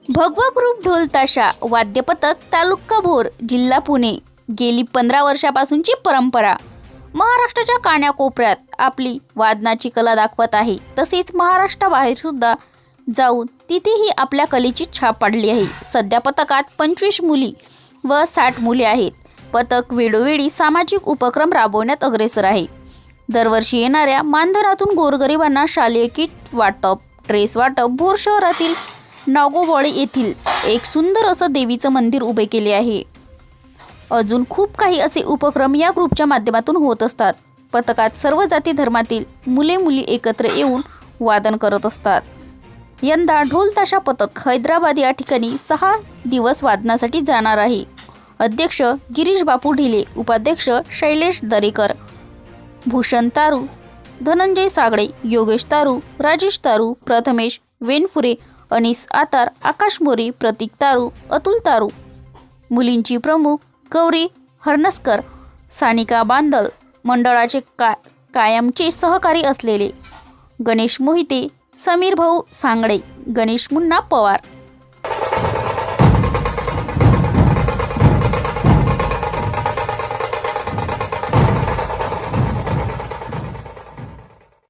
भगवा ग्रुप ढोल ताशा वाद्य पथक तालुका भोर जिल्हा पुणे गेली 15 वर्षापासूनची परंपरा महाराष्ट्राच्या कानाकोपऱ्यात आपली वादनाची कला दाखवत आहे। तसेच महाराष्ट्राबाहेर सुद्धा जाऊन तिथेही आपल्या कलेची छाप पाडली आहे। सध्या पथकात 25 मुली व 60 मुले आहेत। पथक वेळोवेळी सामाजिक उपक्रम राबवण्यात अग्रेसर आहे। दरवर्षी येणाऱ्या मानधनातून गोरगरिबांना शालेय किट वाटप, ड्रेस वाटप, भोर शहरातील नागोबळी येथील एक सुंदर असं देवीचं मंदिर उभे केले आहे। अजून खूप काही असे उपक्रम या ग्रुपच्या माध्यमातून होत असतात। पथकात सर्व जाती धर्मातील मुले मुली एकत्र येऊन वादन करत असतात। यंदा ढोल ताशा पथक हैदराबाद या ठिकाणी 6 दिवस वादनासाठी जाणार आहे। अध्यक्ष गिरीश बापू ढिले, उपाध्यक्ष शैलेश दरेकर, भूषण तारू, धनंजय सागळे, योगेश तारू, राजेश तारू, प्रथमेश वेनपुरे, अनिस आतार, आकाश मोरे, प्रतीक तारू, अतुल तारू, मुलींची प्रमुख गौरी हरनस्कर, सानिका बांदल, मंडळाचे कायमचे सहकारी असलेले गणेश मोहिते, समीर भाऊ सांगडे, गणेश मुन्ना पवार,